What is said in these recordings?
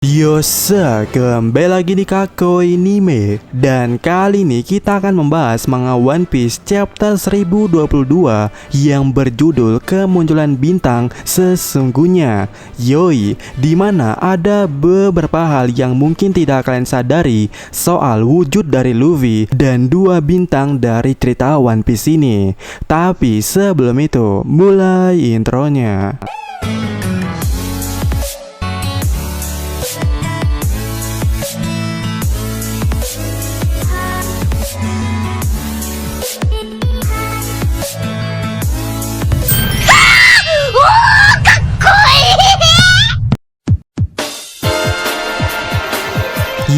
Yosa, kembali lagi di Kakoi Anime. Dan kali ini kita akan membahas manga One Piece chapter 1022 yang berjudul Kemunculan Bintang Sesungguhnya. Yoi, dimana ada beberapa hal yang mungkin tidak kalian sadari soal wujud dari Luffy dan dua bintang dari cerita One Piece ini. Tapi sebelum itu, mulai intronya.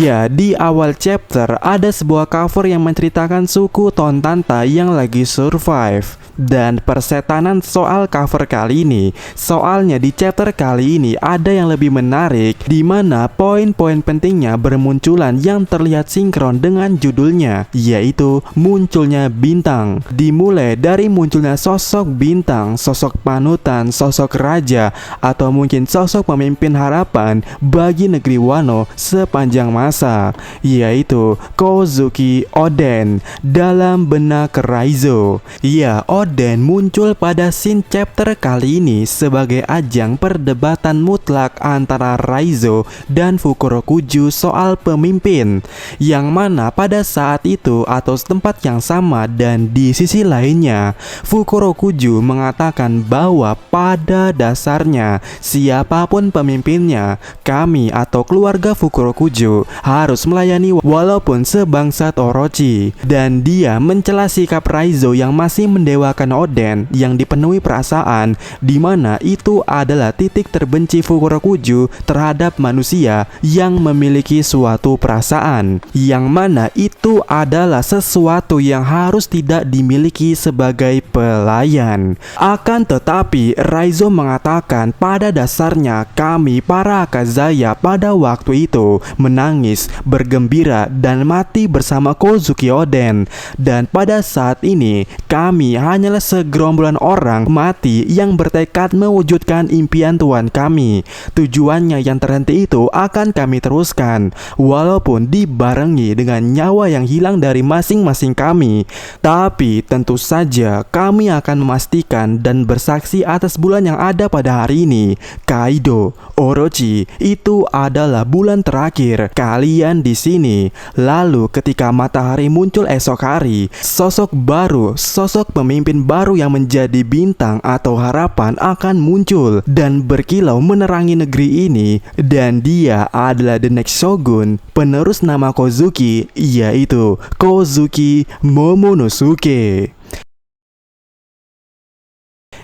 Ya, di awal chapter ada sebuah cover yang menceritakan suku Tontanta yang lagi survive. Dan persetanan soal cover kali ini, soalnya di chapter kali ini ada yang lebih menarik, di mana poin-poin pentingnya bermunculan yang terlihat sinkron dengan judulnya, yaitu munculnya bintang. Dimulai dari munculnya sosok bintang, sosok panutan, sosok raja, atau mungkin sosok pemimpin harapan bagi negeri Wano sepanjang masa, yaitu Kozuki Oden dalam benak Raizo. Ya, Oden muncul pada scene chapter kali ini sebagai ajang perdebatan mutlak antara Raizo dan Fukurokuju soal pemimpin, yang mana pada saat itu atau tempat yang sama dan di sisi lainnya, Fukurokuju mengatakan bahwa pada dasarnya siapapun pemimpinnya, kami atau keluarga Fukurokuju harus melayani walaupun sebangsat Orochi. Dan dia mencela sikap Raizo yang masih mendewakan Oden yang dipenuhi perasaan, di mana itu adalah titik terbenci Fukurokuju terhadap manusia yang memiliki suatu perasaan, yang mana itu adalah sesuatu yang harus tidak dimiliki sebagai pelayan. Akan tetapi Raizo mengatakan pada dasarnya kami para Akazaya pada waktu itu menangis, bergembira, dan mati bersama Kozuki Oden. Dan pada saat ini kami hanyalah segerombolan orang mati yang bertekad mewujudkan impian Tuhan kami. Tujuannya yang terhenti itu akan kami teruskan, walaupun dibarengi dengan nyawa yang hilang dari masing-masing kami. Tapi tentu saja kami akan memastikan dan bersaksi atas bulan yang ada pada hari ini. Kaido, Orochi, itu adalah bulan terakhir kalian di sini. Lalu ketika matahari muncul esok hari, sosok baru, sosok pemimpin baru yang menjadi bintang atau harapan akan muncul dan berkilau menerangi negeri ini. Dan dia adalah the next shogun, penerus nama Kozuki, yaitu Kozuki Momonosuke.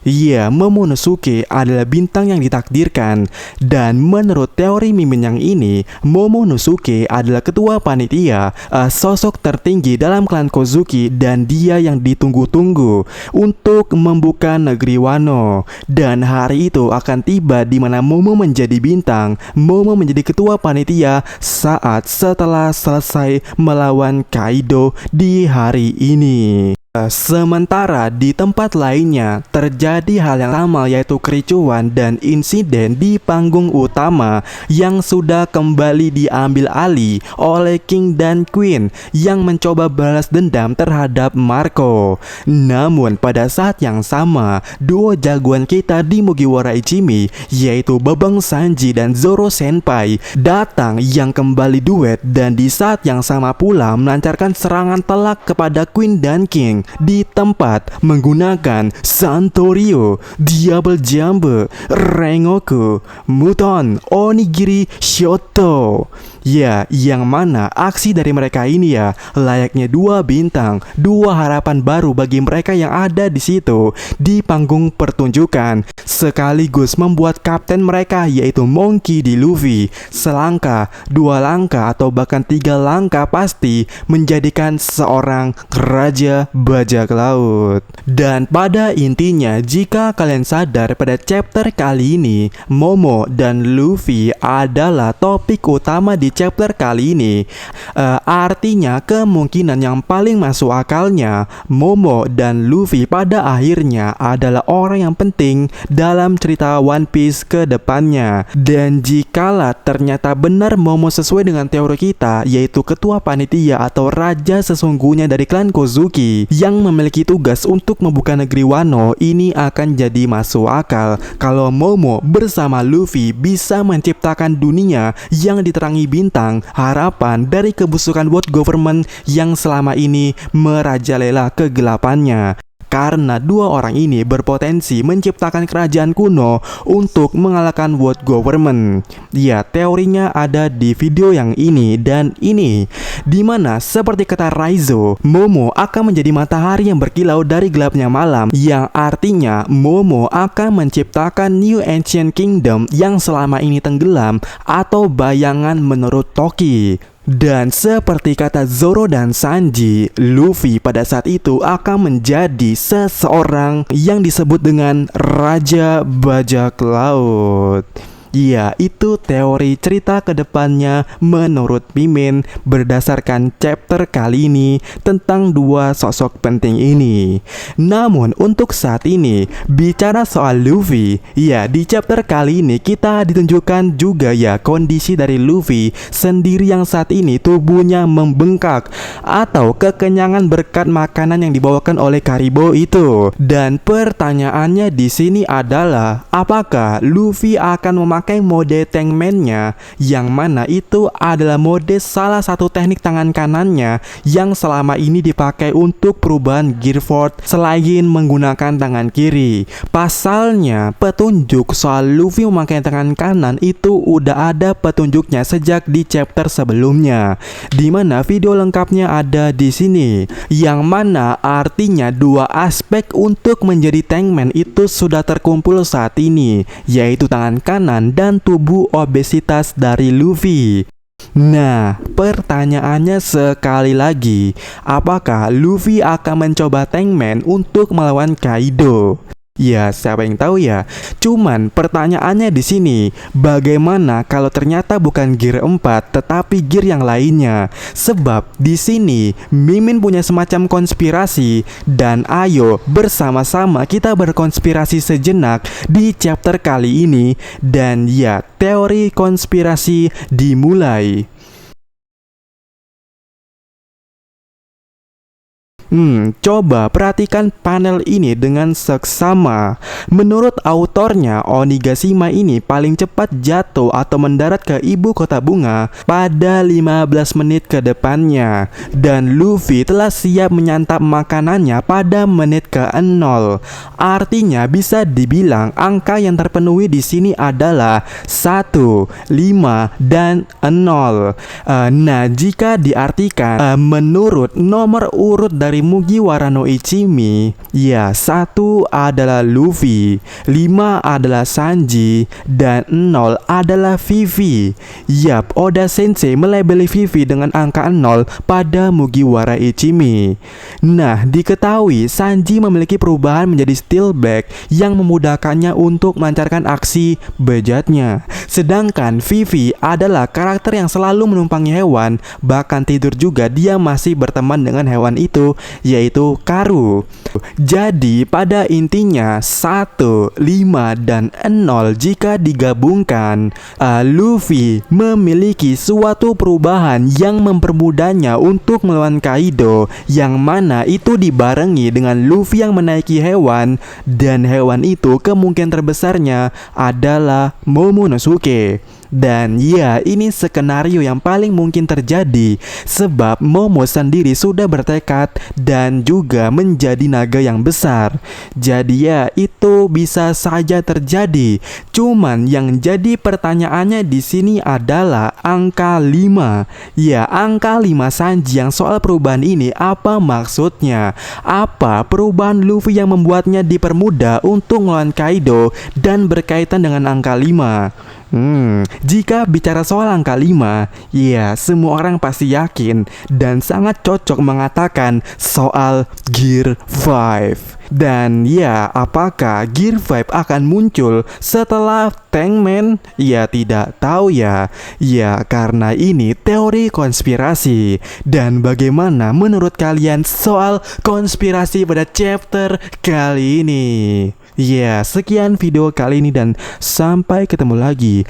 Ya, Momonosuke adalah bintang yang ditakdirkan. Dan menurut teori mimin yang ini, Momonosuke adalah ketua panitia, sosok tertinggi dalam klan Kozuki, dan dia yang ditunggu-tunggu untuk membuka negeri Wano. Dan hari itu akan tiba di mana Momo menjadi bintang, Momo menjadi ketua panitia saat setelah selesai melawan Kaido di hari ini. Sementara di tempat lainnya terjadi hal yang sama, yaitu kericuan dan insiden di panggung utama yang sudah kembali diambil alih oleh King dan Queen yang mencoba balas dendam terhadap Marco. Namun pada saat yang sama, duo jagoan kita di Mugiwara Ichimi, yaitu Babang Sanji dan Zoro Senpai, datang yang kembali duet dan di saat yang sama pula melancarkan serangan telak kepada Queen dan King di tempat menggunakan Santorio, Double Jump, Rengoku, Muton, Onigiri, Shoto. Ya, yang mana aksi dari mereka ini ya layaknya dua bintang, dua harapan baru bagi mereka yang ada di situ di panggung pertunjukan, sekaligus membuat kapten mereka yaitu Monkey D. Luffy selangkah, dua langkah, atau bahkan tiga langkah pasti menjadikan seorang raja bajak laut. Dan pada intinya, jika kalian sadar pada chapter kali ini, Momo dan Luffy adalah topik utama di chapter kali ini. Artinya kemungkinan yang paling masuk akalnya, Momo dan Luffy pada akhirnya adalah orang yang penting dalam cerita One Piece ke depannya. Dan jikalau ternyata benar Momo sesuai dengan teori kita, yaitu ketua panitia atau raja sesungguhnya dari klan Kozuki yang memiliki tugas untuk membuka negeri Wano, ini akan jadi masuk akal kalau Momo bersama Luffy bisa menciptakan dunia yang diterangi bintang, harapan dari kebusukan world government yang selama ini merajalela kegelapannya. Karena dua orang ini berpotensi menciptakan kerajaan kuno untuk mengalahkan world government. Ya, teorinya ada di video yang ini dan ini, dimana seperti kata Raizo, Momo akan menjadi matahari yang berkilau dari gelapnya malam, yang artinya Momo akan menciptakan New Ancient Kingdom yang selama ini tenggelam atau bayangan menurut Toki. Dan seperti kata Zoro dan Sanji, Luffy pada saat itu akan menjadi seseorang yang disebut dengan Raja Bajak Laut. Ya, itu teori cerita kedepannya menurut Mimin berdasarkan chapter kali ini tentang dua sosok penting ini. Namun untuk saat ini, bicara soal Luffy, ya di chapter kali ini kita ditunjukkan juga ya kondisi dari Luffy sendiri yang saat ini tubuhnya membengkak atau kekenyangan berkat makanan yang dibawakan oleh Karibo itu. Dan pertanyaannya di sini adalah apakah Luffy akan memakai mode tankman-nya, yang mana itu adalah mode salah satu teknik tangan kanannya yang selama ini dipakai untuk perubahan Gearford selain menggunakan tangan kiri. Pasalnya, petunjuk soal Luffy memakai tangan kanan itu udah ada petunjuknya sejak di chapter sebelumnya, dimana video lengkapnya ada di sini, yang mana artinya dua aspek untuk menjadi tankman itu sudah terkumpul saat ini, yaitu tangan kanan dan tubuh obesitas dari Luffy. Nah, pertanyaannya sekali lagi, apakah Luffy akan mencoba tankman untuk melawan Kaido? Ya, siapa yang tahu ya. Cuman pertanyaannya di sini, bagaimana kalau ternyata bukan gear 4 tetapi gear yang lainnya? Sebab di sini Mimin punya semacam konspirasi dan ayo bersama-sama kita berkonspirasi sejenak di chapter kali ini. Dan ya, teori konspirasi dimulai. Coba perhatikan panel ini dengan seksama. Menurut autornya, Onigashima ini paling cepat jatuh atau mendarat ke ibu kota bunga pada 15 menit ke depannya. Dan Luffy telah siap menyantap makanannya pada menit ke-0. Artinya bisa dibilang angka yang terpenuhi di sini adalah 1, 5, dan 0. Nah, jika diartikan menurut nomor urut dari Mugiwara no Ichimi, ya 1 adalah Luffy, 5 adalah Sanji, dan 0 adalah Vivi. Yap, Oda Sensei melabeli Vivi dengan angka 0 pada Mugiwara Ichimi. Nah, diketahui Sanji memiliki perubahan menjadi Steelback yang memudahkannya untuk melancarkan aksi bejatnya. Sedangkan Vivi adalah karakter yang selalu menumpangi hewan, bahkan tidur juga dia masih berteman dengan hewan itu, yaitu Karu. Jadi pada intinya 1, 5, dan 0 jika digabungkan, Luffy memiliki suatu perubahan yang mempermudahnya untuk melawan Kaido, yang mana itu dibarengi dengan Luffy yang menaiki hewan, dan hewan itu kemungkinan terbesarnya adalah Momonosuke. Dan ya, ini skenario yang paling mungkin terjadi sebab Momo sendiri sudah bertekad dan juga menjadi naga yang besar. Jadi ya, itu bisa saja terjadi. Cuman yang jadi pertanyaannya di sini adalah angka 5. Ya, angka 5 Sanji yang soal perubahan ini apa maksudnya? Apa perubahan Luffy yang membuatnya dipermudah untuk melawan Kaido dan berkaitan dengan angka 5? Jika bicara soal angka 5, ya semua orang pasti yakin dan sangat cocok mengatakan soal Gear 5. Dan ya, apakah Gear 5 akan muncul setelah Tankman? Ya tidak tahu ya. Ya karena ini teori konspirasi. Dan bagaimana menurut kalian soal konspirasi pada chapter kali ini? Ya, sekian video kali ini dan sampai ketemu lagi